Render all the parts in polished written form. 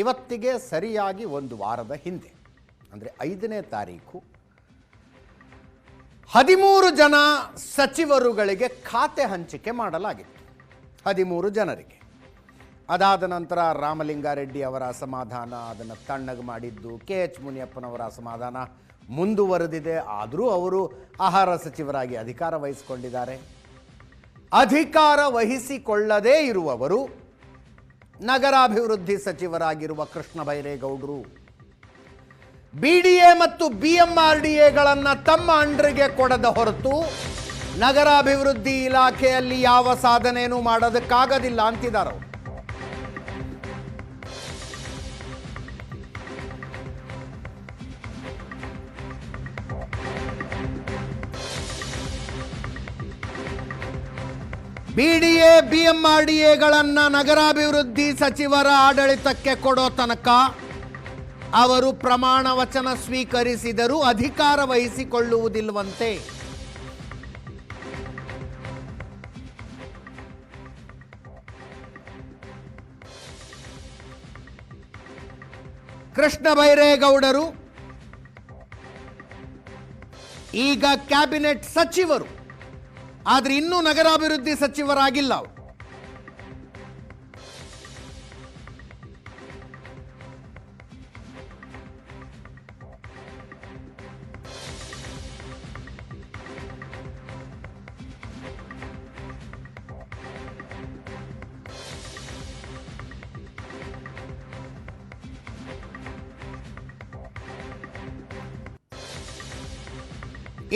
ಇವತ್ತಿಗೆ ಸರಿಯಾಗಿ ಒಂದು ವಾರದ ಹಿಂದೆ ಅಂದರೆ 5ನೇ ತಾರೀಕು 13 ಜನ ಸಚಿವರುಗಳಿಗೆ ಖಾತೆ ಹಂಚಿಕೆ ಮಾಡಲಾಗಿತ್ತು. 13 ಜನರಿಗೆ. ಅದಾದ ನಂತರ ರಾಮಲಿಂಗಾರೆಡ್ಡಿ ಅವರ ಅಸಮಾಧಾನ, ಅದನ್ನು ತಣ್ಣಗೆ ಮಾಡಿದ್ದು, KH ಮುನಿಯಪ್ಪನವರ ಅಸಮಾಧಾನ ಮುಂದುವರೆದಿದೆ. ಆದರೂ ಅವರು ಆಹಾರ ಸಚಿವರಾಗಿ ಅಧಿಕಾರ ವಹಿಸಿಕೊಂಡಿದ್ದಾರೆ. ಅಧಿಕಾರ ವಹಿಸಿಕೊಳ್ಳದೇ ಇರುವವರು ನಗರಾಭಿವೃದ್ಧಿ ಸಚಿವರಾಗಿರುವ ಕೃಷ್ಣ ಬೈರೇಗೌಡರು BDA ಮತ್ತು BMRDAಗಳನ್ನು ತಮ್ಮ ಅಂಡರಿಗೆ ಕೊಡದ ಹೊರತು ನಗರಾಭಿವೃದ್ಧಿ ಇಲಾಖೆಯಲ್ಲಿ ಯಾವ ಸಾಧನೆಯೂ ಮಾಡೋದಕ್ಕಾಗೋದಿಲ್ಲ ಅಂತಿದ್ದಾರೆ. BDA BMRDAಗಳನ್ನು ನಗರಾಭಿವೃದ್ಧಿ ಸಚಿವರ ಆಡಳಿತಕ್ಕೆ ಕೊಡೋ ತನಕ ಅವರು ಪ್ರಮಾಣ ವಚನ ಸ್ವೀಕರಿಸಿದರೂ ಅಧಿಕಾರ ವಹಿಸಿಕೊಳ್ಳುವುದಿಲ್ಲವಂತೆ. ಕೃಷ್ಣ ಬೈರೇಗೌಡರು ಈಗ ಕ್ಯಾಬಿನೆಟ್ ಸಚಿವರು, ಆದರೆ ಇನ್ನೂ ನಗರಾಭಿವೃದ್ಧಿ ಸಚಿವರಾಗಿಲ್ಲ ಅವರು.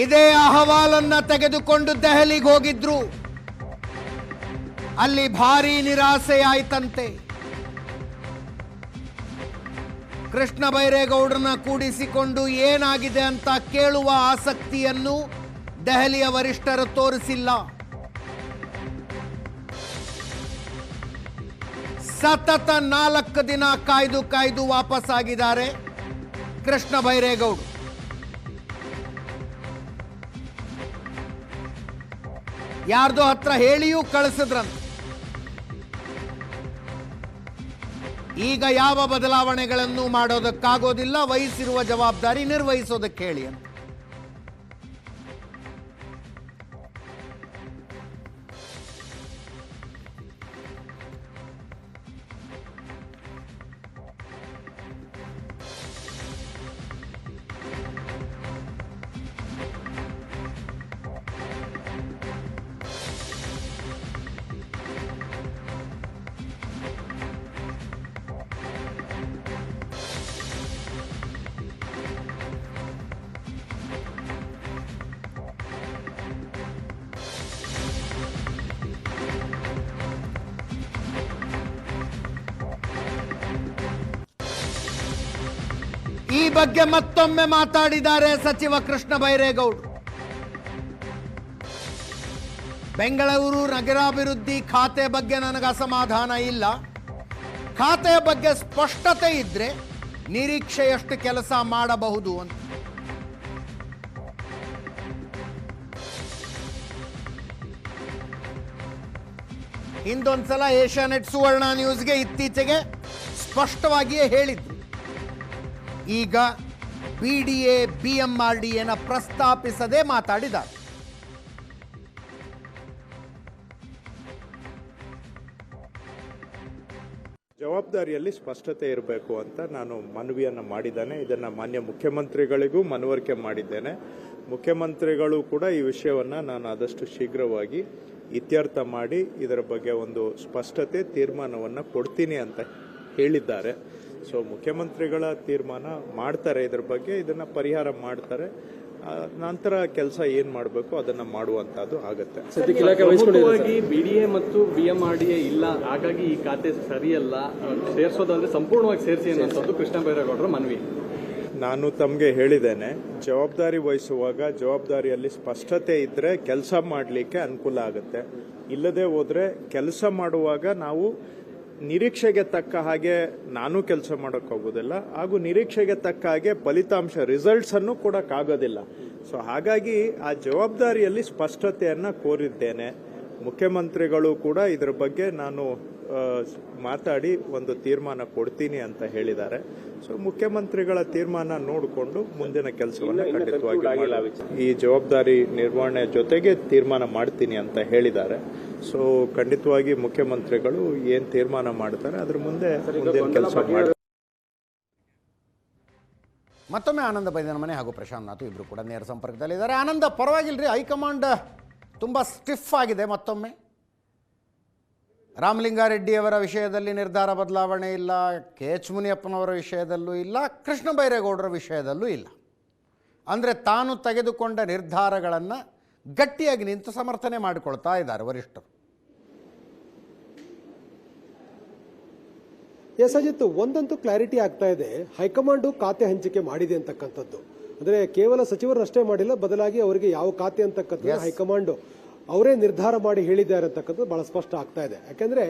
ಇದೇ ಅಹವಾಲನ್ನ ತೆಗೆದುಕೊಂಡು ದೆಹಲಿಗೆ ಹೋಗಿದ್ರು. ಅಲ್ಲಿ ಭಾರೀ ನಿರಾಸೆಯಾಯ್ತಂತೆ. ಕೃಷ್ಣ ಬೈರೇಗೌಡರನ್ನ ಕೂಡಿಸಿಕೊಂಡು ಏನಾಗಿದೆ ಅಂತ ಕೇಳುವ ಆಸಕ್ತಿಯನ್ನು ದೆಹಲಿಯ ವರಿಷ್ಠರು ತೋರಿಸಿಲ್ಲ. ಸತತ 4 ದಿನ ಕಾಯ್ದು ವಾಪಸ್ಸಾಗಿದ್ದಾರೆ ಕೃಷ್ಣ ಬೈರೇಗೌಡರು. ಯಾರ್ದೋ ಹತ್ರ ಹೇಳಿಯೂ ಕಳಿಸಿದ್ರಂತೆ. ಈಗ ಯಾವ ಬದಲಾವಣೆಗಳನ್ನು ಮಾಡೋದಕ್ಕಾಗೋದಿಲ್ಲ, ವಹಿಸಿರುವ ಜವಾಬ್ದಾರಿ ನಿರ್ವಹಿಸೋದಕ್ಕೆ ಹೇಳಿ ಅಂತ. ಈ ಬಗ್ಗೆ ಮತ್ತೊಮ್ಮೆ ಮಾತಾಡಿದ್ದಾರೆ ಸಚಿವ ಕೃಷ್ಣ ಬೈರೇಗೌಡರು. ಬೆಂಗಳೂರು ನಗರಾಭಿವೃದ್ಧಿ ಖಾತೆ ಬಗ್ಗೆ ನನಗೆ ಅಸಮಾಧಾನ ಇಲ್ಲ. ಖಾತೆಯ ಬಗ್ಗೆ ಸ್ಪಷ್ಟತೆ ಇದ್ರೆ ನಿರೀಕ್ಷೆಯಷ್ಟು ಕೆಲಸ ಮಾಡಬಹುದು ಅಂತ. ಹಿಂದೊಂದ್ಸಲ ಏಷ್ಯಾನೆಟ್ ಸುವರ್ಣ ನ್ಯೂಸ್ಗೆ ಇತ್ತೀಚೆಗೆ ಸ್ಪಷ್ಟವಾಗಿಯೇ ಹೇಳಿದ್ರು. ಈಗ BDA BMRDAನ ಪ್ರಸ್ತಾಪಿಸದೆ ಮಾತಾಡಿದ್ದಾರೆ. ಜವಾಬ್ದಾರಿಯಲ್ಲಿ ಸ್ಪಷ್ಟತೆ ಇರಬೇಕು ಅಂತ ನಾನು ಮನವಿಯನ್ನು ಮಾಡಿದ್ದೇನೆ. ಇದನ್ನು ಮಾನ್ಯ ಮುಖ್ಯಮಂತ್ರಿಗಳಿಗೂ ಮನವರಿಕೆ ಮಾಡಿದ್ದೇನೆ. ಮುಖ್ಯಮಂತ್ರಿಗಳು ಕೂಡ ಈ ವಿಷಯವನ್ನು ನಾನು ಆದಷ್ಟು ಶೀಘ್ರವಾಗಿ ಇತ್ಯರ್ಥ ಮಾಡಿ ಇದರ ಬಗ್ಗೆ ಒಂದು ಸ್ಪಷ್ಟತೆ ತೀರ್ಮಾನವನ್ನು ಕೊಡ್ತೀನಿ ಅಂತ ಹೇಳಿದ್ದಾರೆ. ಸೊ ಮುಖ್ಯಮಂತ್ರಿಗಳ ತೀರ್ಮಾನ ಮಾಡ್ತಾರೆ, ಇದರ ಬಗ್ಗೆ ಇದನ್ನ ಪರಿಹಾರ ಮಾಡ್ತಾರೆ. ನಂತರ ಕೆಲಸ ಏನ್ ಮಾಡಬೇಕು ಅದನ್ನ ಮಾಡುವಂತದ್ದು ಆಗುತ್ತೆ. BDA ಮತ್ತು BMRDA ಇಲ್ಲ, ಹಾಗಾಗಿ ಈ ಖಾತೆ ಸರಿಯಲ್ಲ, ಸೇರಿಸೋದಂದ್ರೆ ಸಂಪೂರ್ಣವಾಗಿ ಸೇರಿಸಿ ಅನ್ನೋದು ಕೃಷ್ಣ ಬೈರೇಗೌಡರ ಮನವಿ. ನಾನು ತಮಗೆ ಹೇಳಿದ್ದೇನೆ, ಜವಾಬ್ದಾರಿ ವಹಿಸುವಾಗ ಜವಾಬ್ದಾರಿಯಲ್ಲಿ ಸ್ಪಷ್ಟತೆ ಇದ್ರೆ ಕೆಲಸ ಮಾಡಲಿಕ್ಕೆ ಅನುಕೂಲ ಆಗುತ್ತೆ. ಇಲ್ಲದೆ ಹೋದ್ರೆ ಕೆಲಸ ಮಾಡುವಾಗ ನಾವು ನಿರೀಕ್ಷೆಗೆ ತಕ್ಕ ಹಾಗೆ ನಾನು ಕೆಲಸ ಮಾಡೋಕ್ಕಾಗೋದಿಲ್ಲ, ಹಾಗೂ ನಿರೀಕ್ಷೆಗೆ ತಕ್ಕ ಹಾಗೆ ಫಲಿತಾಂಶ ರಿಸಲ್ಟ್ಸ್ ಅನ್ನು ಕೊಡಕ್ಕಾಗೋದಿಲ್ಲ. ಸೊ ಹಾಗಾಗಿ ಆ ಜವಾಬ್ದಾರಿಯಲ್ಲಿ ಸ್ಪಷ್ಟತೆಯನ್ನ ಕೋರಿದ್ದೇನೆ. ಮುಖ್ಯಮಂತ್ರಿಗಳು ಕೂಡ ಇದರ ಬಗ್ಗೆ ನಾನು ಮಾತಾಡಿ ಒಂದು ತೀರ್ಮಾನ ಕೊಡ್ತೀನಿ ಅಂತ ಹೇಳಿದ್ದಾರೆ. ಸೊ ಮುಖ್ಯಮಂತ್ರಿಗಳ ತೀರ್ಮಾನ ನೋಡಿಕೊಂಡು ಮುಂದಿನ ಕೆಲಸವನ್ನು ಖಂಡಿತವಾಗಿ ಈ ಜವಾಬ್ದಾರಿ ನಿರ್ವಹಣೆ ಜೊತೆಗೆ ತೀರ್ಮಾನ ಮಾಡ್ತೀನಿ ಅಂತ ಹೇಳಿದ್ದಾರೆ. ಸೊ ಖಂಡಿತವಾಗಿ ಮುಖ್ಯಮಂತ್ರಿಗಳು ಏನು ತೀರ್ಮಾನ ಮಾಡ್ತಾರೆ ಅದ್ರ ಮುಂದಿನ ಕೆಲಸ ಮಾಡ್ತಾರೆ. ಮತ್ತೊಮ್ಮೆ ಆನಂದ ಬೈದನಮನೆ ಹಾಗೂ ಪ್ರಶಾಂತ್ ನಾಥ್ ಇಬ್ಬರು ಕೂಡ ನೇರ ಸಂಪರ್ಕದಲ್ಲಿದ್ದಾರೆ. ಆನಂದ, ಪರವಾಗಿಲ್ಲರಿ, ಹೈಕಮಾಂಡ್ ತುಂಬ ಸ್ಟಿಫ್ ಆಗಿದೆ. ಮತ್ತೊಮ್ಮೆ ರಾಮಲಿಂಗಾರೆಡ್ಡಿಯವರ ವಿಷಯದಲ್ಲಿ ನಿರ್ಧಾರ ಬದಲಾವಣೆ ಇಲ್ಲ, ಕೆ ಎಚ್ ಮುನಿಯಪ್ಪನವರ ವಿಷಯದಲ್ಲೂ ಇಲ್ಲ, ಕೃಷ್ಣ ಬೈರೇಗೌಡರ ವಿಷಯದಲ್ಲೂ ಇಲ್ಲ. ಅಂದರೆ ತಾನು ತೆಗೆದುಕೊಂಡ ನಿರ್ಧಾರಗಳನ್ನು ಗಟ್ಟಿಯಾಗಿ ನಿಂತು ಸಮರ್ಥನೆ ಮಾಡಿಕೊಳ್ತಾ ಇದ್ದಾರೆ ವರಿಷ್ಠರು. ಎಸ್ ಅಜಿತ್, ಒಂದಂತೂ ಕ್ಲಾರಿಟಿ ಆಗ್ತಾ ಇದೆ, ಹೈಕಮಾಂಡು ಖಾತೆ ಹಂಚಿಕೆ ಮಾಡಿದೆ ಅಂತಕ್ಕಂಥದ್ದು. ಅಂದರೆ ಕೇವಲ ಸಚಿವರಷ್ಟೇ ಮಾಡಿಲ್ಲ, ಬದಲಾಗಿ ಅವರಿಗೆ ಯಾವ ಖಾತೆ ಅಂತಕ್ಕಂಥದ್ದು ಹೈಕಮಾಂಡು ಅವರೇ ನಿರ್ಧಾರ ಮಾಡಿ ಹೇಳಿದ್ದಾರೆ ಅಂತಕ್ಕಂಥದ್ದು ಬಹಳ ಸ್ಪಷ್ಟ ಆಗ್ತಾ ಇದೆ. ಯಾಕಂದ್ರೆ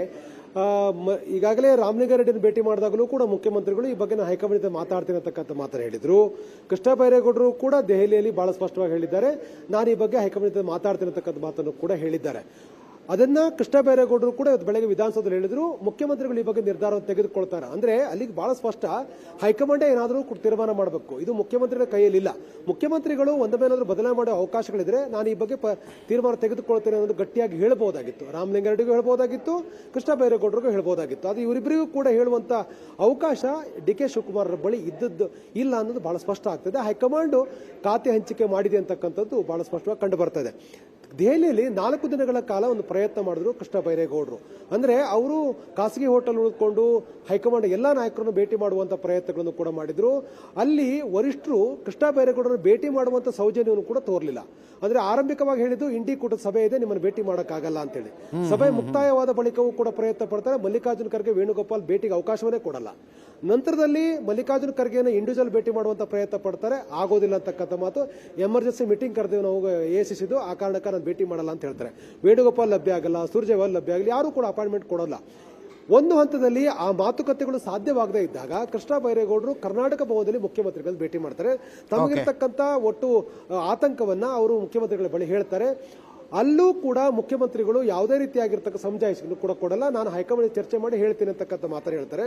ಈಗಾಗಲೇ ರಾಮಲಿಂಗಾರೆಡ್ಡಿನ ಭೇಟಿ ಮಾಡಿದಾಗಲೂ ಕೂಡ ಮುಖ್ಯಮಂತ್ರಿಗಳು ಈ ಬಗ್ಗೆ ಹೈಕಮಾಂಡ್ ಜೊತೆ ಮಾತಾಡ್ತೀನಿ ಅಂತಕ್ಕಂಥ ಮಾತನ್ನು ಹೇಳಿದ್ರು. ಕೃಷ್ಣ ಬೈರೇಗೌಡರು ಕೂಡ ದೆಹಲಿಯಲ್ಲಿ ಬಹಳ ಸ್ಪಷ್ಟವಾಗಿ ಹೇಳಿದ್ದಾರೆ, ನಾನು ಈ ಬಗ್ಗೆ ಹೈಕಮಾಂಡ್ ಜೊತೆ ಮಾತಾಡ್ತೀನಿ ಅಂತಕ್ಕಂಥ ಮಾತನ್ನು ಕೂಡ ಹೇಳಿದ್ದಾರೆ. ಅದನ್ನ ಕೃಷ್ಣ ಬೈರೇಗೌಡರು ಕೂಡ ಇವತ್ತು ಬೆಳಗ್ಗೆ ವಿಧಾನಸೌಧದಲ್ಲಿ ಹೇಳಿದ್ರು, ಮುಖ್ಯಮಂತ್ರಿಗಳು ಈ ಬಗ್ಗೆ ನಿರ್ಧಾರವನ್ನು ತೆಗೆದುಕೊಳ್ತಾರೆ. ಅಂದ್ರೆ ಅಲ್ಲಿಗೆ ಬಹಳ ಸ್ಪಷ್ಟ, ಹೈಕಮಾಂಡೇ ಏನಾದರೂ ತೀರ್ಮಾನ ಮಾಡಬೇಕು, ಇದು ಮುಖ್ಯಮಂತ್ರಿಗಳ ಕೈಯಲ್ಲಿಲ್ಲ. ಮುಖ್ಯಮಂತ್ರಿಗಳು ಒಂದ ಮೇಲಾದರೂ ಬದಲಾವಣೆ ಮಾಡೋ ಅವಕಾಶಗಳಿದ್ರೆ ನಾನು ಈ ಬಗ್ಗೆ ತೀರ್ಮಾನ ತೆಗೆದುಕೊಳ್ತೇನೆ ಅನ್ನೋದು ಗಟ್ಟಿಯಾಗಿ ಹೇಳಬಹುದಾಗಿತ್ತು. ರಾಮಲಿಂಗಾರೆಡ್ಡಿಗೂ ಹೇಳಬಹುದಾಗಿತ್ತು, ಕೃಷ್ಣ ಬೈರೇಗೌಡರಿಗೂ ಹೇಳಬಹುದಾಗಿತ್ತು. ಅದು ಇವರಿಬ್ಬರಿಗೂ ಕೂಡ ಹೇಳುವಂತ ಅವಕಾಶ ಡಿ ಕೆ ಶಿವಕುಮಾರ್ ಬಳಿ ಇದ್ದದ್ದು ಇಲ್ಲ ಅನ್ನೋದು ಬಹಳ ಸ್ಪಷ್ಟ ಆಗ್ತದೆ. ಹೈಕಮಾಂಡ್ ಖಾತೆ ಹಂಚಿಕೆ ಮಾಡಿದೆ ಅಂತಕ್ಕಂಥದ್ದು ಬಹಳ ಸ್ಪಷ್ಟವಾಗಿ ಕಂಡು ಬರ್ತದೆ. ದೆಹಲಿಯಲ್ಲಿ 4 ದಿನಗಳ ಕಾಲ ಒಂದು ಪ್ರಯತ್ನ ಮಾಡಿದ್ರು ಕೃಷ್ಣ ಬೈರೇಗೌಡರು. ಅಂದ್ರೆ ಅವರು ಖಾಸಗಿ ಹೋಟೆಲ್ ಉಳಿದುಕೊಂಡು ಹೈಕಮಾಂಡ್ ಎಲ್ಲಾ ನಾಯಕರನ್ನು ಭೇಟಿ ಮಾಡುವಂತ ಪ್ರಯತ್ನಗಳನ್ನು ಕೂಡ ಮಾಡಿದ್ರು. ಅಲ್ಲಿ ವರಿಷ್ಠರು ಕೃಷ್ಣ ಬೈರೇಗೌಡರನ್ನು ಭೇಟಿ ಮಾಡುವಂತ ಸೌಜನ್ಯವನ್ನು ಕೂಡ ತೋರಲಿಲ್ಲ. ಅಂದ್ರೆ ಆರಂಭಿಕವಾಗಿ ಹೇಳಿದ್ದು, ಇಂಡಿ ಕೂಟದ ಸಭೆ ಇದೆ, ನಿಮ್ಮನ್ನು ಭೇಟಿ ಮಾಡೋಕ್ಕಾಗಲ್ಲ ಅಂತೇಳಿ. ಸಭೆ ಮುಕ್ತಾಯವಾದ ಬಳಿಕವೂ ಕೂಡ ಪ್ರಯತ್ನ ಪಡ್ತಾರೆ. ಮಲ್ಲಿಕಾರ್ಜುನ ಖರ್ಗೆ, ವೇಣುಗೋಪಾಲ್ ಭೇಟಿಗೆ ಅವಕಾಶವನ್ನೇ ಕೊಡಲ್ಲ. ನಂತರದಲ್ಲಿ ಮಲ್ಲಿಕಾರ್ಜುನ ಖರ್ಗೆಯನ್ನು ಇಂಡಿವಿಜುವಲ್ ಭೇಟಿ ಮಾಡುವಂತ ಪ್ರಯತ್ನ ಪಡ್ತಾರೆ, ಆಗೋದಿಲ್ಲ ಅಂತಕ್ಕಂಥ ಮಾತು. ಎಮರ್ಜೆನ್ಸಿ ಮೀಟಿಂಗ್ ಕರೆದೇವು ನಾವು ಎಸಿಸಿದ್ದು, ಆ ಕಾರಣಕ್ಕೆ ನಾನು ಭೇಟಿ ಮಾಡಲ್ಲ ಅಂತ ಹೇಳ್ತಾರೆ. ವೇಣುಗೋಪಾಲ್ ಲಭ್ಯ ಆಗಲ್ಲ, ಸುರ್ಜೇವಾಲ್ ಲಭ್ಯ ಆಗಲಿ, ಯಾರು ಕೂಡ ಅಪಾಯಿಂಟ್ಮೆಂಟ್ ಕೊಡೋಲ್ಲ. ಒಂದು ಹಂತದಲ್ಲಿ ಆ ಮಾತುಕತೆಗಳು ಸಾಧ್ಯವಾಗದೇ ಇದ್ದಾಗ ಕೃಷ್ಣ ಬೈರೇಗೌಡರು ಕರ್ನಾಟಕ ಭವನದಲ್ಲಿ ಮುಖ್ಯಮಂತ್ರಿಗಳನ್ನು ಭೇಟಿ ಮಾಡ್ತಾರೆ. ತಮಗಿರ್ತಕ್ಕಂಥ ಒಟ್ಟು ಆತಂಕವನ್ನ ಅವರು ಮುಖ್ಯಮಂತ್ರಿಗಳ ಬಳಿ ಹೇಳ್ತಾರೆ. ಅಲ್ಲೂ ಕೂಡ ಮುಖ್ಯಮಂತ್ರಿಗಳು ಯಾವುದೇ ರೀತಿಯಾಗಿರ್ತಕ್ಕ ಸಮಜಾಯಿಷಿಯನ್ನು ಕೂಡ ಕೊಡಲ್ಲ, ನಾನು ಹೈಕಮಾಂಡ್ ಚರ್ಚೆ ಮಾಡಿ ಹೇಳ್ತೀನಿ ಅಂತಕ್ಕಂಥ ಮಾತನ್ನು ಹೇಳ್ತಾರೆ.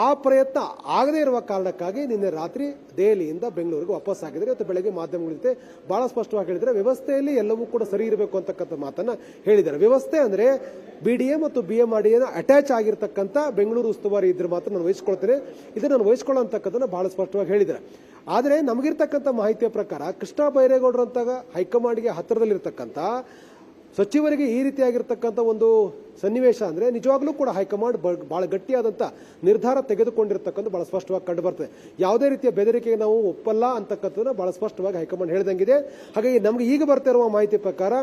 ಆ ಪ್ರಯತ್ನ ಆಗದೇ ಇರುವ ಕಾರಣಕ್ಕಾಗಿ ನಿನ್ನೆ ರಾತ್ರಿ ದೆಹಲಿಯಿಂದ ಬೆಂಗಳೂರಿಗೆ ವಾಪಸ್ ಆಗಿದ್ದಾರೆ. ಇವತ್ತು ಬೆಳಗ್ಗೆ ಮಾಧ್ಯಮಗಳ ಜೊತೆ ಬಹಳ ಸ್ಪಷ್ಟವಾಗಿ ಹೇಳಿದರೆ, ವ್ಯವಸ್ಥೆಯಲ್ಲಿ ಎಲ್ಲವೂ ಕೂಡ ಸರಿ ಇರಬೇಕು ಅಂತಕ್ಕಂಥ ಮಾತನ್ನ ಹೇಳಿದ್ದಾರೆ. ವ್ಯವಸ್ಥೆ ಅಂದ್ರೆ ಬಿಡಿಎ ಮತ್ತು ಬಿಎಂಆರ್ಡಿಎ ಅಟ್ಯಾಚ್ ಆಗಿರ್ತಕ್ಕಂಥ ಬೆಂಗಳೂರು ಉಸ್ತುವಾರಿ ಇದ್ರ ಮಾತ್ರ ನಾನು ವಹಿಸ್ಕೊಳ್ತೇನೆ, ಇದನ್ನು ನಾನು ವಹಿಸ್ಕೊಳ್ಳೋ ಅಂತಕ್ಕಂಥದ್ದು ಬಹಳ ಸ್ಪಷ್ಟವಾಗಿ ಹೇಳಿದ್ದಾರೆ. ಆದರೆ ನಮಗಿರ್ತಕ್ಕಂಥ ಮಾಹಿತಿಯ ಪ್ರಕಾರ ಕೃಷ್ಣ ಬೈರೇಗೌಡರಂತಾಗ ಹೈಕಮಾಂಡ್ಗೆ ಹತ್ತಿರದಲ್ಲಿರ್ತಕ್ಕಂಥ ಸಚಿವರಿಗೆ ಈ ರೀತಿಯಾಗಿರ್ತಕ್ಕಂಥ ಒಂದು ಸನ್ನಿವೇಶ ಅಂದ್ರೆ ನಿಜವಾಗ್ಲೂ ಕೂಡ ಹೈಕಮಾಂಡ್ ಬಹಳ ಗಟ್ಟಿಯಾದಂಥ ನಿರ್ಧಾರ ತೆಗೆದುಕೊಂಡಿರ್ತಕ್ಕಂಥ ಬಹಳ ಸ್ಪಷ್ಟವಾಗಿ ಕಂಡು ಬರ್ತದೆ. ಯಾವುದೇ ರೀತಿಯ ಬೆದರಿಕೆಗೆ ನಾವು ಒಪ್ಪಲ್ಲ ಅಂತಕ್ಕಂಥದ್ದನ್ನ ಬಹಳ ಸ್ಪಷ್ಟವಾಗಿ ಹೈಕಮಾಂಡ್ ಹೇಳಿದಂಗಿದೆ. ಹಾಗಾಗಿ ನಮ್ಗೆ ಈಗ ಬರ್ತಾ ಇರುವ ಮಾಹಿತಿ ಪ್ರಕಾರ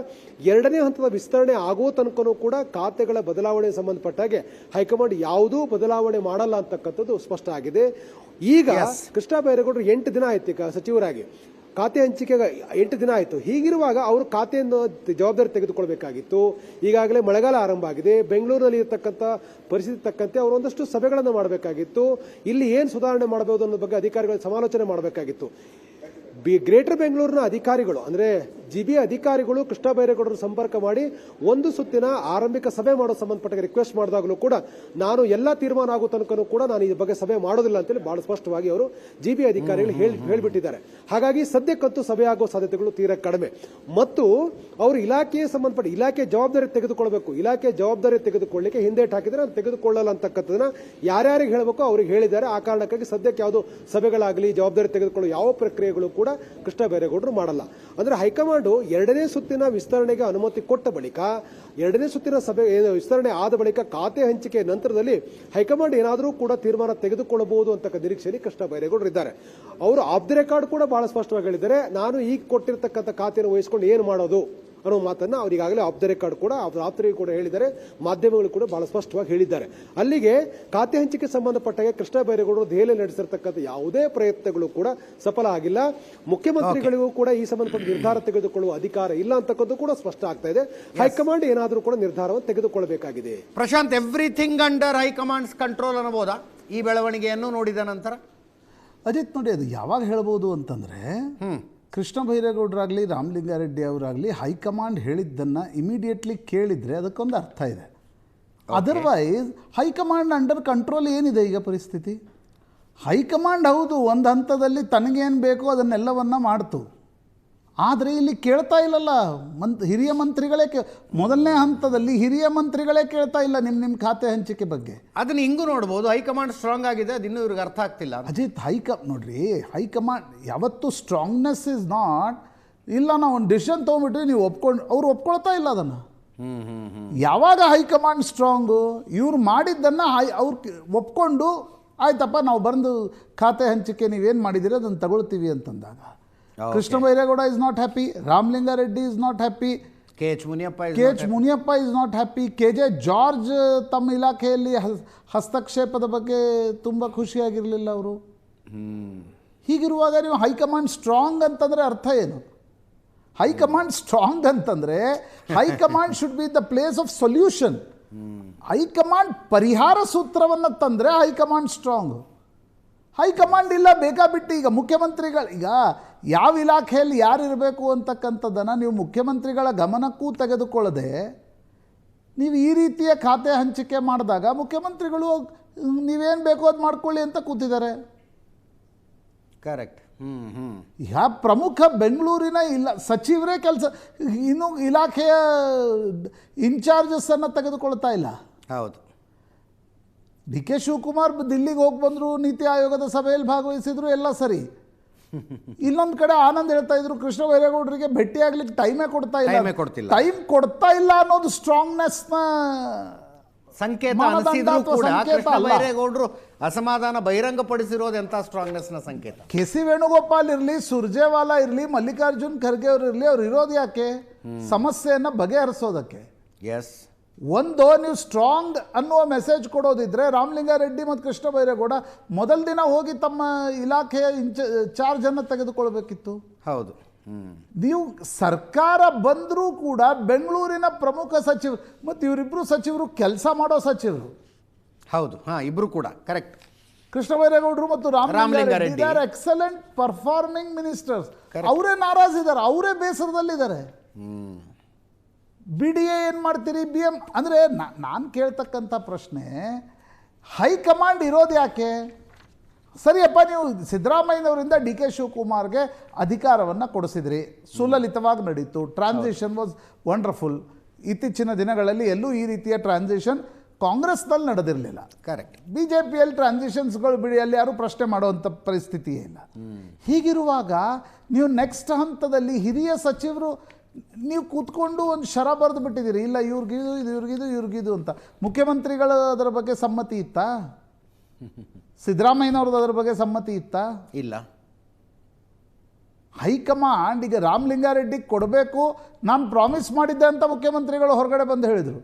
2ನೇ ಹಂತದ ವಿಸ್ತರಣೆ ಆಗೋ ತನಕನೂ ಕೂಡ ಖಾತೆಗಳ ಬದಲಾವಣೆ ಸಂಬಂಧಪಟ್ಟಾಗೆ ಹೈಕಮಾಂಡ್ ಯಾವುದೂ ಬದಲಾವಣೆ ಮಾಡಲ್ಲ ಅಂತಕ್ಕಂಥದ್ದು ಸ್ಪಷ್ಟ ಆಗಿದೆ. ಈಗ ಕೃಷ್ಣ ಬೈರೇಗೌಡರು 8 ದಿನ ಆಯ್ತು ಈಗ ಸಚಿವರಾಗಿ, ಖಾತೆ ಹಂಚಿಕೆಗೆ 8 ದಿನ ಆಯಿತು. ಹೀಗಿರುವಾಗ ಅವರು ಖಾತೆಯನ್ನು ಜವಾಬ್ದಾರಿ ತೆಗೆದುಕೊಳ್ಬೇಕಾಗಿತ್ತು. ಈಗಾಗಲೇ ಮಳೆಗಾಲ ಆರಂಭ ಆಗಿದೆ. ಬೆಂಗಳೂರಿನಲ್ಲಿ ಇರತಕ್ಕಂಥ ಪರಿಸ್ಥಿತಿ ತಕ್ಕಂತೆ ಅವರು ಒಂದಷ್ಟು ಸಭೆಗಳನ್ನು ಮಾಡಬೇಕಾಗಿತ್ತು. ಇಲ್ಲಿ ಏನು ಸುಧಾರಣೆ ಮಾಡಬಹುದು ಅನ್ನೋ ಬಗ್ಗೆ ಅಧಿಕಾರಿಗಳ ಸಮಾಲೋಚನೆ ಮಾಡಬೇಕಾಗಿತ್ತು. ಗ್ರೇಟರ್ ಬೆಂಗಳೂರಿನ ಅಧಿಕಾರಿಗಳು ಅಂದ್ರೆ ಜಿಬಿ ಅಧಿಕಾರಿಗಳು ಕೃಷ್ಣ ಬೈರೇಗೌಡರು ಸಂಪರ್ಕ ಮಾಡಿ ಒಂದು ಸುತ್ತಿನ ಆರಂಭಿಕ ಸಭೆ ಮಾಡೋ ಸಂಬಂಧಪಟ್ಟ ರಿಕ್ವೆಸ್ಟ್ ಮಾಡಿದಾಗಲೂ ಕೂಡ ನಾನು ಎಲ್ಲಾ ತೀರ್ಮಾನ ಆಗೋ ತನಕನೂ ಕೂಡ ನಾನು ಈ ಬಗ್ಗೆ ಸಭೆ ಮಾಡೋದಿಲ್ಲ ಅಂತೇಳಿ ಬಹಳ ಸ್ಪಷ್ಟವಾಗಿ ಅವರು ಜಿಬಿ ಅಧಿಕಾರಿಗಳು ಹೇಳಿಬಿಟ್ಟಿದ್ದಾರೆ. ಹಾಗಾಗಿ ಸದ್ಯಕ್ಕಂತೂ ಸಭೆ ಆಗೋ ಸಾಧ್ಯತೆಗಳು ತೀರಾ ಕಡಿಮೆ. ಮತ್ತು ಅವರು ಇಲಾಖೆಗೆ ಸಂಬಂಧಪಟ್ಟ ಇಲಾಖೆ ಜವಾಬ್ದಾರಿ ತೆಗೆದುಕೊಳ್ಬೇಕು, ಇಲಾಖೆ ಜವಾಬ್ದಾರಿ ತೆಗೆದುಕೊಳ್ಳಿಕ್ಕೆ ಹಿಂದೇಟ್ ಹಾಕಿದ್ರೆ ನಾನು ತೆಗೆದುಕೊಳ್ಳಲ್ಲ ಅಂತಕ್ಕಂಥದನ್ನ ಯಾರ್ಯಾರಿಗೆ ಹೇಳಬೇಕು ಅವ್ರಿಗೆ ಹೇಳಿದ್ದಾರೆ. ಆ ಕಾರಣಕ್ಕಾಗಿ ಸದ್ಯಕ್ಕೆ ಯಾವುದು ಸಭೆಗಳಾಗಲಿ ಜವಾಬ್ದಾರಿ ತೆಗೆದುಕೊಳ್ಳೋ ಯಾವ ಪ್ರಕ್ರಿಯೆಗಳು ಕೂಡ ಕೃಷ್ಣ ಬೈರೇಗೌಡರು ಮಾಡಲ್ಲ. ಅಂದ್ರೆ ಹೈಕಮಾಂಡ್ 2ನೇ ಸುತ್ತಿನ ವಿಸ್ತರಣೆಗೆ ಅನುಮತಿ ಕೊಟ್ಟ ಬಳಿಕ 2ನೇ ಸುತ್ತಿನ ಸಭೆ ವಿಸ್ತರಣೆ ಆದ ಬಳಿಕ ಖಾತೆ ಹಂಚಿಕೆ ನಂತರದಲ್ಲಿ ಹೈಕಮಾಂಡ್ ಏನಾದರೂ ಕೂಡ ತೀರ್ಮಾನ ತೆಗೆದುಕೊಳ್ಳಬಹುದು ಅಂತ ನಿರೀಕ್ಷೆಯಲ್ಲಿ ಕೃಷ್ಣ ಬೈರೇಗೌಡರು ಇದ್ದಾರೆ. ಅವರು ಆಫ್ ದಿ ರೆಕಾರ್ಡ್ ಕೂಡ ಬಹಳ ಸ್ಪಷ್ಟವಾಗಿ ಹೇಳಿದ್ದಾರೆ, ನಾನು ಈಗ ಕೊಟ್ಟಿರ್ತಕ್ಕಂಥ ಖಾತೆಯನ್ನು ವಹಿಸಿಕೊಂಡು ಏನು ಮಾಡೋದು ಅನ್ನೋ ಮಾತನ್ನ ಅವರಿಗಾಗಲೇ ಆಫ್ ದಿ ರೆಕಾರ್ಡ್ ಕೂಡ ರಾತ್ರಿಗೆ ಕೂಡ ಹೇಳಿದ್ದಾರೆ, ಮಾಧ್ಯಮಗಳು ಕೂಡ ಬಹಳ ಸ್ಪಷ್ಟವಾಗಿ ಹೇಳಿದ್ದಾರೆ. ಅಲ್ಲಿಗೆ ಖಾತೆ ಹಂಚಿಕೆ ಸಂಬಂಧಪಟ್ಟಾಗ ಕೃಷ್ಣ ಬೈರೇಗೌಡರು ದೆಹಲಿಯಲ್ಲಿ ನಡೆಸಿರ್ತಕ್ಕಂಥ ಯಾವುದೇ ಪ್ರಯತ್ನಗಳು ಕೂಡ ಸಫಲ ಆಗಿಲ್ಲ. ಮುಖ್ಯಮಂತ್ರಿಗಳಿಗೂ ಕೂಡ ಈ ಸಂಬಂಧಪಟ್ಟ ನಿರ್ಧಾರ ತೆಗೆದುಕೊಳ್ಳುವ ಅಧಿಕಾರ ಇಲ್ಲ ಅಂತಕ್ಕದ್ದು ಕೂಡ ಸ್ಪಷ್ಟ ಆಗ್ತಾ ಇದೆ. ಹೈಕಮಾಂಡ್ ಏನಾದರೂ ಕೂಡ ನಿರ್ಧಾರವನ್ನು ತೆಗೆದುಕೊಳ್ಳಬೇಕಾಗಿದೆ. ಪ್ರಶಾಂತ್, ಎವ್ರಿಥಿಂಗ್ ಅಂಡರ್ ಹೈಕಮಾಂಡ್ಸ್ ಕಂಟ್ರೋಲ್ ಅನ್ನಬಹುದಾ ಈ ಬೆಳವಣಿಗೆಯನ್ನು ನೋಡಿದ ನಂತರ? ಅಜಿತ್, ನೋಡಿ, ಅದು ಯಾವಾಗ ಹೇಳ್ಬೋದು ಅಂತಂದ್ರೆ, ಕೃಷ್ಣ ಬೈರೇಗೌಡರಾಗಲಿ ರಾಮಲಿಂಗಾರೆಡ್ಡಿ ಅವರಾಗಲಿ ಹೈಕಮಾಂಡ್ ಹೇಳಿದ್ದನ್ನು ಇಮಿಡಿಯೇಟ್ಲಿ ಕೇಳಿದರೆ ಅದಕ್ಕೊಂದು ಅರ್ಥ ಇದೆ. ಅದರ್ವೈಸ್ ಹೈಕಮಾಂಡ್ ಅಂಡರ್ ಕಂಟ್ರೋಲ್ ಏನಿದೆ ಈಗ ಪರಿಸ್ಥಿತಿ? ಹೈಕಮಾಂಡ್ ಹೌದು ಒಂದು ಹಂತದಲ್ಲಿ ತನಗೇನು ಬೇಕೋ ಅದನ್ನೆಲ್ಲವನ್ನ ಮಾಡ್ತು, ಆದರೆ ಇಲ್ಲಿ ಕೇಳ್ತಾ ಇಲ್ಲಲ್ಲ. ಹಿರಿಯ ಮಂತ್ರಿಗಳೇ ಮೊದಲನೇ ಹಂತದಲ್ಲಿ ಹಿರಿಯ ಮಂತ್ರಿಗಳೇ ಕೇಳ್ತಾ ಇಲ್ಲ ನಿಮ್ಮ ಖಾತೆ ಹಂಚಿಕೆ ಬಗ್ಗೆ. ಅದನ್ನ ಹಿಂಗೂ ನೋಡ್ಬೋದು, ಹೈಕಮಾಂಡ್ ಸ್ಟ್ರಾಂಗ್ ಆಗಿದೆ, ಅದು ಇನ್ನೂ ಇವ್ರಿಗೆ ಅರ್ಥ ಆಗ್ತಿಲ್ಲ. ಅಜಿತ್, ನೋಡ್ರಿ, ಹೈಕಮಾಂಡ್ ಯಾವತ್ತು ಸ್ಟ್ರಾಂಗ್ನೆಸ್ ಇಸ್ ನಾಟ್, ಇಲ್ಲ ನಾವು ಒಂದು ಡಿಸಿಷನ್ ತೊಗೊಂಡ್ಬಿಟ್ರಿ ನೀವು ಅವ್ರು ಒಪ್ಕೊಳ್ತಾ ಇಲ್ಲ ಅದನ್ನು. ಯಾವಾಗ ಹೈಕಮಾಂಡ್ ಸ್ಟ್ರಾಂಗು, ಇವ್ರು ಮಾಡಿದ್ದನ್ನು ಅವ್ರು ಒಪ್ಕೊಂಡು ಆಯ್ತಪ್ಪ ನಾವು ಬಂದು ಖಾತೆ ಹಂಚಿಕೆ ನೀವೇನು ಮಾಡಿದ್ದೀರಿ ಅದನ್ನು ತಗೊಳ್ತೀವಿ ಅಂತಂದಾಗ Krishna Byregowda is not happy, Ramalinga Reddy is not happy, K H Muniyappa is not happy, KJ George ತಮ್ಮ ಇಲಾಖೆಯಲ್ಲಿ ಹಸ್ತಕ್ಷೇಪದ ಬಗ್ಗೆ ತುಂಬ ಖುಷಿಯಾಗಿರಲಿಲ್ಲ ಅವರು. ಹೀಗಿರುವಾಗ ನೀವು ಹೈಕಮಾಂಡ್ ಸ್ಟ್ರಾಂಗ್ ಅಂತಂದರೆ ಅರ್ಥ ಏನು? ಹೈಕಮಾಂಡ್ ಸ್ಟ್ರಾಂಗ್ ಅಂತಂದರೆ high command should be the place of solution. High command ಪರಿಹಾರ ಸೂತ್ರವನ್ನು ತಂದರೆ ಹೈಕಮಾಂಡ್ ಸ್ಟ್ರಾಂಗ್. ಹೈಕಮಾಂಡ್ ಇಲ್ಲ, ಬೇಕಾಬಿಟ್ಟು ಈಗ ಮುಖ್ಯಮಂತ್ರಿಗಳು, ಈಗ ಯಾವ ಇಲಾಖೆಯಲ್ಲಿ ಯಾರಿರಬೇಕು ಅಂತಕ್ಕಂಥದ್ದನ್ನು ನೀವು ಮುಖ್ಯಮಂತ್ರಿಗಳ ಗಮನಕ್ಕೂ ತೆಗೆದುಕೊಳ್ಳದೆ ನೀವು ಈ ರೀತಿಯ ಖಾತೆ ಹಂಚಿಕೆ ಮಾಡಿದಾಗ ಮುಖ್ಯಮಂತ್ರಿಗಳು ನೀವೇನು ಬೇಕೋ ಅದು ಮಾಡ್ಕೊಳ್ಳಿ ಅಂತ ಕೂತಿದ್ದಾರೆ. ಕರೆಕ್ಟ್. ಈಗ ಪ್ರಮುಖ ಬೆಂಗಳೂರಿನ ಸಚಿವರೇ ಕೆಲಸ, ಇನ್ನು ಇಲಾಖೆಯ ಇನ್ಚಾರ್ಜಸ್ಸನ್ನು ತೆಗೆದುಕೊಳ್ತಾ ಇಲ್ಲ. ಹೌದು. DK ಶಿವಕುಮಾರ್ ದಿಲ್ಲಿಗೆ ಹೋಗಿ ಬಂದರು, ನೀತಿ ಆಯೋಗದ ಸಭೆಯಲ್ಲಿ ಭಾಗವಹಿಸಿದ್ರು, ಎಲ್ಲ ಸರಿ. ಇನ್ನೊಂದು ಕಡೆ ಆನಂದ್ ಹೇಳ್ತಾ ಇದ್ರು ಕೃಷ್ಣ ಬೈರೇಗೌಡರಿಗೆ ಭೇಟಿಯಾಗ್ಲಿಕ್ಕೆ ಟೈಮೇ ಕೊಡ್ತಾ ಇಲ್ಲ. ಟೈಮ್ ಕೊಡ್ತಾ ಇಲ್ಲ ಅನ್ನೋದು ಸ್ಟ್ರಾಂಗ್ನೆಸ್ನ ಸಂಕೇತ ಅನಿಸಿದ್ರು ಕೂಡ ಕೃಷ್ಣ ಬೈರೇಗೌಡರು ಅಸಮಾಧಾನ ಬಹಿರಂಗಪಡಿಸಿರೋದು ಎಂಥ ಸ್ಟ್ರಾಂಗ್ನೆಸ್ನ ಸಂಕೇತ. KC ವೇಣುಗೋಪಾಲ್ ಇರಲಿ, ಸುರ್ಜೇವಾಲಾ ಇರಲಿ, ಮಲ್ಲಿಕಾರ್ಜುನ್ ಖರ್ಗೆ ಅವರು ಇರಲಿ, ಅವ್ರು ಇರೋದು ಯಾಕೆ? ಸಮಸ್ಯೆಯನ್ನು ಬಗೆಹರಿಸೋದಕ್ಕೆ. ಎಸ್, ಒಂದು ನೀವು ಸ್ಟ್ರಾಂಗ್ ಅನ್ನುವ ಮೆಸೇಜ್ ಕೊಡೋದಿದ್ರೆ ರಾಮಲಿಂಗಾರೆಡ್ಡಿ ಮತ್ತು ಕೃಷ್ಣ ಬೈರೇಗೌಡ ಮೊದಲ ದಿನ ಹೋಗಿ ತಮ್ಮ ಇಲಾಖೆಯ ಚಾರ್ಜನ್ನು ತೆಗೆದುಕೊಳ್ಬೇಕಿತ್ತು. ಹೌದು. ನೀವು ಸರ್ಕಾರ ಬಂದರೂ ಕೂಡ ಬೆಂಗಳೂರಿನ ಪ್ರಮುಖ ಸಚಿವರು ಮತ್ತು ಇವರಿಬ್ಬರು ಸಚಿವರು ಕೆಲಸ ಮಾಡೋ ಸಚಿವರು. ಹೌದು, ಇಬ್ರು ಕೂಡ ಕರೆಕ್ಟ್. ಕೃಷ್ಣ ಬೈರೇಗೌಡರು ಮತ್ತು Ramalinga Reddy R excellent performing ministers. ಅವರೇ ನಾರಾಜಿದ್ದಾರೆ, ಅವರೇ ಬೇಸರದಲ್ಲಿದ್ದಾರೆ. BDA ಏನು ಮಾಡ್ತೀರಿ, BM ಅಂದರೆ ನಾನು ಕೇಳ್ತಕ್ಕಂಥ ಪ್ರಶ್ನೆ, ಹೈಕಮಾಂಡ್ ಇರೋದು ಯಾಕೆ? ಸರಿಯಪ್ಪ, ನೀವು ಸಿದ್ದರಾಮಯ್ಯನವರಿಂದ DK ಶಿವಕುಮಾರ್ಗೆ ಅಧಿಕಾರವನ್ನು ಕೊಡಿಸಿದ್ರಿ, ಸುಲಲಿತವಾಗಿ ನಡೀತು, ಟ್ರಾನ್ಸಿಷನ್ ವಾಸ್ ವಂಡರ್ಫುಲ್. ಇತ್ತೀಚಿನ ದಿನಗಳಲ್ಲಿ ಎಲ್ಲೂ ಈ ರೀತಿಯ ಟ್ರಾನ್ಸಿಷನ್ ಕಾಂಗ್ರೆಸ್ನಲ್ಲಿ ನಡೆದಿರಲಿಲ್ಲ. ಕರೆಕ್ಟ್. BJPಯಲ್ಲಿ ಟ್ರಾನ್ಸಿಷನ್ಸ್ಗಳು ಬಿಡಿ, ಅಲ್ಲಿ ಯಾರೂ ಪ್ರಶ್ನೆ ಮಾಡುವಂಥ ಪರಿಸ್ಥಿತಿಯೇ ಇಲ್ಲ. ಹೀಗಿರುವಾಗ ನೀವು ನೆಕ್ಸ್ಟ್ ಹಂತದಲ್ಲಿ ಹಿರಿಯ ಸಚಿವರು ನೀವು ಕೂತ್ಕೊಂಡು ಒಂದು ಶರ ಬರೆದು ಬಿಟ್ಟಿದ್ದೀರಿ, ಇಲ್ಲ ಇವ್ರಿಗಿದು ಅಂತ. ಮುಖ್ಯಮಂತ್ರಿಗಳ ಅದರ ಬಗ್ಗೆ ಸಮ್ಮತಿ ಇತ್ತಾ? ಸಿದ್ದರಾಮಯ್ಯನವ್ರದ್ದು ಅದರ ಬಗ್ಗೆ ಸಮ್ಮತಿ ಇತ್ತಾ? ಇಲ್ಲ. ಹೈಕಮಾಂಡ್ ಈಗ ರಾಮಲಿಂಗಾರೆಡ್ಡಿಗೆ ಕೊಡಬೇಕು ನಾನು ಪ್ರಾಮಿಸ್ ಮಾಡಿದ್ದೆ ಅಂತ ಮುಖ್ಯಮಂತ್ರಿಗಳು ಹೊರಗಡೆ ಬಂದು ಹೇಳಿದರು.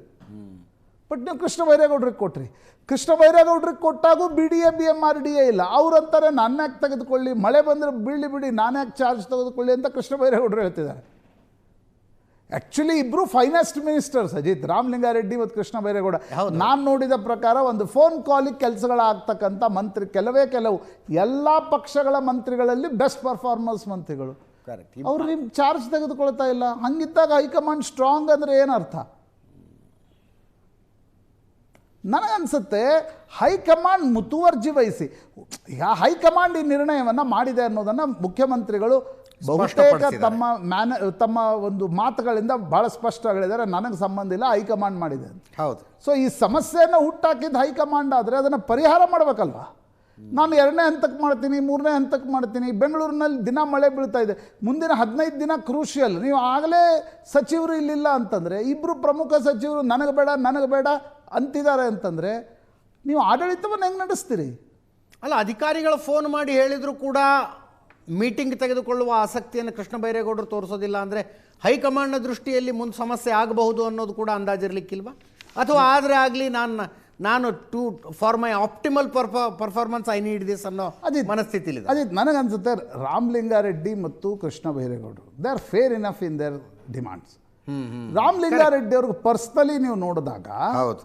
ಬಟ್ ನೀವು ಕೃಷ್ಣ ಬೈರೇಗೌಡರಿಗೆ ಕೊಟ್ರಿ. ಕೃಷ್ಣ ಬೈರೇಗೌಡರಿಗೆ ಕೊಟ್ಟಾಗೂ BDA BMRDA ಇಲ್ಲ. ಅವ್ರಂತಾರೆ ನಾನು ಯಾಕೆ ತೆಗೆದುಕೊಳ್ಳಿ, ಮಳೆ ಬಂದರೆ ಬಿಡಿ ನಾನು ಯಾಕೆ ಚಾರ್ಜ್ ತೆಗೆದುಕೊಳ್ಳಿ ಅಂತ ಕೃಷ್ಣ ಬೈರೇಗೌಡರು ಹೇಳ್ತಿದ್ದಾರೆ. ಆ್ಯಕ್ಚುಲಿ ಇಬ್ಬರು ಫೈನಾನ್ಸ್ ಮಿನಿಸ್ಟರ್ಸ್ ಅಜಿತ್, ರಾಮಲಿಂಗಾರೆಡ್ಡಿ ಮತ್ತು ಕೃಷ್ಣ ಬೈರೇಗೌಡ. ನಾನು ನೋಡಿದ ಪ್ರಕಾರ ಒಂದು ಫೋನ್ ಕಾಲಿಗೆ ಕೆಲಸಗಳಾಗ್ತಕ್ಕಂಥ ಮಂತ್ರಿ ಕೆಲವು ಎಲ್ಲ ಪಕ್ಷಗಳ ಮಂತ್ರಿಗಳಲ್ಲಿ ಬೆಸ್ಟ್ ಪರ್ಫಾರ್ಮೆನ್ಸ್ ಮಂತ್ರಿಗಳು. ಕರೆಕ್ಟ್. ಅವರು ನಿಮ್ಮ ಚಾರ್ಜ್ ತೆಗೆದುಕೊಳ್ತಾ ಇಲ್ಲ. ಹಂಗಿದ್ದಾಗ ಹೈಕಮಾಂಡ್ ಸ್ಟ್ರಾಂಗ್ ಅಂದರೆ ಏನರ್ಥ? ನನಗನ್ಸುತ್ತೆ ಹೈಕಮಾಂಡ್ ಮುತುವರ್ಜಿ ವಹಿಸಿ, ಈಗ ಹೈಕಮಾಂಡ್ ಈ ನಿರ್ಣಯವನ್ನು ಮಾಡಿದೆ ಅನ್ನೋದನ್ನು ಮುಖ್ಯಮಂತ್ರಿಗಳು ಬಹುತೇಕ ತಮ್ಮ ಒಂದು ಮಾತುಗಳಿಂದ ಬಹಳ ಸ್ಪಷ್ಟಗಳಿದ್ದಾರೆ. ನನಗೆ ಸಂಬಂಧ ಇಲ್ಲ, ಹೈಕಮಾಂಡ್ ಮಾಡಿದೆ ಅಂತ. ಹೌದು. ಸೊ ಈ ಸಮಸ್ಯೆಯನ್ನು ಹುಟ್ಟಾಕಿದ್ದು ಹೈಕಮಾಂಡ್ ಆದರೆ ಅದನ್ನು ಪರಿಹಾರ ಮಾಡಬೇಕಲ್ವ? ನಾನು 2ನೇ ಹಂತಕ್ಕೆ ಮಾಡ್ತೀನಿ, 3ನೇ ಹಂತಕ್ಕೆ ಮಾಡ್ತೀನಿ. ಬೆಂಗಳೂರಿನಲ್ಲಿ ದಿನ ಮಳೆ ಬೀಳ್ತಾ ಇದೆ, ಮುಂದಿನ 15 ದಿನ ಕ್ರೂಷಿಯಲ್. ನೀವು ಆಗಲೇ ಸಚಿವರು ಇಲ್ಲಿಲ್ಲ ಅಂತಂದರೆ, ಇಬ್ಬರು ಪ್ರಮುಖ ಸಚಿವರು ನನಗೆ ಬೇಡ ಅಂತಿದ್ದಾರೆ ಅಂತಂದರೆ ನೀವು ಆಡಳಿತವನ್ನು ಹೆಂಗೆ ನಡೆಸ್ತೀರಿ? ಅಲ್ಲ, ಅಧಿಕಾರಿಗಳು ಫೋನ್ ಮಾಡಿ ಹೇಳಿದರೂ ಕೂಡ ಮೀಟಿಂಗ್ ತೆಗೆದುಕೊಳ್ಳುವ ಆಸಕ್ತಿಯನ್ನು ಕೃಷ್ಣ ಬೈರೇಗೌಡರು ತೋರಿಸೋದಿಲ್ಲ ಅಂದರೆ ಹೈಕಮಾಂಡ್ನ ದೃಷ್ಟಿಯಲ್ಲಿ ಮುಂದೆ ಸಮಸ್ಯೆ ಆಗಬಹುದು ಅನ್ನೋದು ಕೂಡ ಅಂದಾಜಿರಲಿಕ್ಕಿಲ್ವಾ? ಅಥವಾ ಆದರೆ ಆಗಲಿ ನಾನು for my optimal performance I need this ಅನ್ನೋ ಮನಸ್ಥಿತಿಲಿದೆ. ಅದೇ ನನಗನ್ಸುತ್ತೆ ರಾಮಲಿಂಗಾರೆಡ್ಡಿ ಮತ್ತು ಕೃಷ್ಣ ಬೈರೇಗೌಡರು they are fair enough in their demands. Ramalinga Reddy ಅವ್ರಿಗೆ ಪರ್ಸ್ನಲಿ ನೀವು ನೋಡಿದಾಗ ಹೌದು,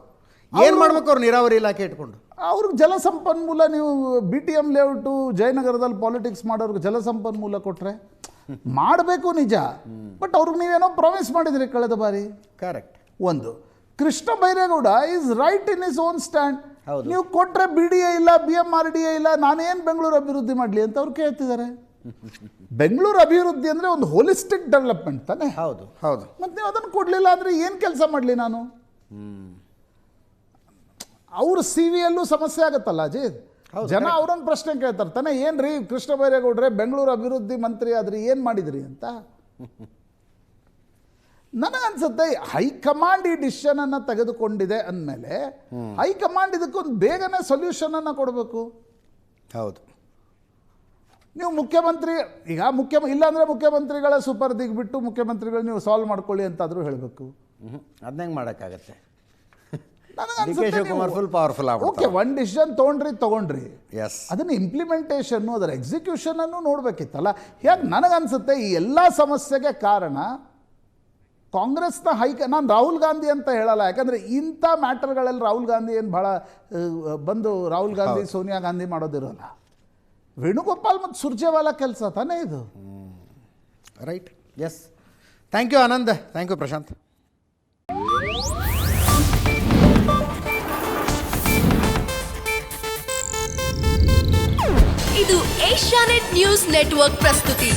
ಏನು ಮಾಡ್ಬೇಕು ಅವ್ರು ನೀರಾವರಿ ಇಲಾಖೆ ಇಟ್ಕೊಂಡು? ಅವ್ರಿಗೆ ಜಲಸಂಪನ್ಮೂಲ, ನೀವು BTM ಲೇಔಟು ಜಯನಗರದಲ್ಲಿ ಪಾಲಿಟಿಕ್ಸ್ ಮಾಡೋರ್ಗೆ ಜಲಸಂಪನ್ಮೂಲ ಕೊಟ್ಟರೆ ಮಾಡಬೇಕು ನಿಜ, ಬಟ್ ಅವ್ರಿಗೆ ನೀವೇನೋ ಪ್ರಾಮಿಸ್ ಮಾಡಿದ್ರಿ ಕಳೆದ ಬಾರಿ. ಕರೆಕ್ಟ್. ಒಂದು Krishna Byregowda is right in is own stand. ಹೌದು. ನೀವು ಕೊಟ್ಟರೆ BDA ಇಲ್ಲ, BMRDA ಇಲ್ಲ, ನಾನೇನು ಬೆಂಗಳೂರು ಅಭಿವೃದ್ಧಿ ಮಾಡಲಿ ಅಂತ ಅವ್ರು ಕೇಳ್ತಿದ್ದಾರೆ. ಬೆಂಗಳೂರು ಅಭಿವೃದ್ಧಿ ಅಂದರೆ ಒಂದು ಹೋಲಿಸ್ಟಿಕ್ ಡೆವಲಪ್ಮೆಂಟ್ ತಾನೆ. ಹೌದು ಹೌದು. ಮತ್ತು ನೀವು ಅದನ್ನು ಕೊಡಲಿಲ್ಲ ಅಂದರೆ ಏನು ಕೆಲಸ ಮಾಡಲಿ ನಾನು? ಅವ್ರ CVಯಲ್ಲೂ ಸಮಸ್ಯೆ ಆಗುತ್ತಲ್ಲ ಅಜಿತ್. ಜನ ಅವ್ರನ್ನ ಪ್ರಶ್ನೆ ಕೇಳ್ತಾರೆ ತಾನೆ, ಏನು ರೀ ಕೃಷ್ಣ ಬೈರೇಗೌಡ್ರೆ ಬೆಂಗಳೂರು ಅಭಿವೃದ್ಧಿ ಮಂತ್ರಿ ಆದ್ರಿ ಏನು ಮಾಡಿದ್ರಿ ಅಂತ. ನನಗನ್ಸುತ್ತೆ ಹೈಕಮಾಂಡ್ ಈ ಡಿಸಿಷನನ್ನು ತೆಗೆದುಕೊಂಡಿದೆ ಅಂದಮೇಲೆ ಹೈಕಮಾಂಡ್ ಇದಕ್ಕೊಂದು ಬೇಗನೆ ಸೊಲ್ಯೂಷನನ್ನು ಕೊಡಬೇಕು. ಹೌದು. ನೀವು ಮುಖ್ಯಮಂತ್ರಿ ಈಗ ಇಲ್ಲಾಂದರೆ ಮುಖ್ಯಮಂತ್ರಿಗಳ ಸುಪರ್ದಿಗೆ ಬಿಟ್ಟು ಮುಖ್ಯಮಂತ್ರಿಗಳು ನೀವು ಸಾಲ್ವ್ ಮಾಡ್ಕೊಳ್ಳಿ ಅಂತಾದರೂ ಹೇಳಬೇಕು. ಅದನ್ನ ಹೆಂಗೆ ಮಾಡೋಕ್ಕಾಗತ್ತೆ? ನನಗನ್ಸುತ್ತೆ ಶಿವಕುಮಾರ್ ಫುಲ್ ಪವರ್ಫುಲ್ ಓಕೆ, ಒಂದು ಡಿಸಿಷನ್ ತೊಗೊಂಡ್ರಿ, ಎಸ್, ಅದನ್ನು ಇಂಪ್ಲಿಮೆಂಟೇಷನ್ನು ಅದರ ಎಕ್ಸಿಕ್ಯೂಷನನ್ನು ನೋಡಬೇಕಿತ್ತಲ್ಲ. ಹೇಗೆ ನನಗನ್ಸುತ್ತೆ ಈ ಎಲ್ಲ ಸಮಸ್ಯೆಗೆ ಕಾರಣ ಕಾಂಗ್ರೆಸ್ನ ನಾನು ರಾಹುಲ್ ಗಾಂಧಿ ಅಂತ ಹೇಳಲ್ಲ, ಯಾಕಂದರೆ ಇಂಥ ಮ್ಯಾಟರ್ಗಳಲ್ಲಿ ರಾಹುಲ್ ಗಾಂಧಿ ಏನು ಭಾಳ ಬಂದು ರಾಹುಲ್ ಗಾಂಧಿ ಸೋನಿಯಾ ಗಾಂಧಿ ಮಾಡೋದಿರೋಲ್ಲ. ವೇಣುಗೋಪಾಲ್ ಮತ್ತು ಸುರ್ಜೇವಾಲಾ ಕೆಲಸ ತಾನೇ ಇದು. Right, yes. Thank you Anand, thank you Prashant. ಇದು ಏಷ್ಯಾನೆಟ್ ನ್ಯೂಸ್ ನೆಟ್ವರ್ಕ್ ಪ್ರಸ್ತುತಿ.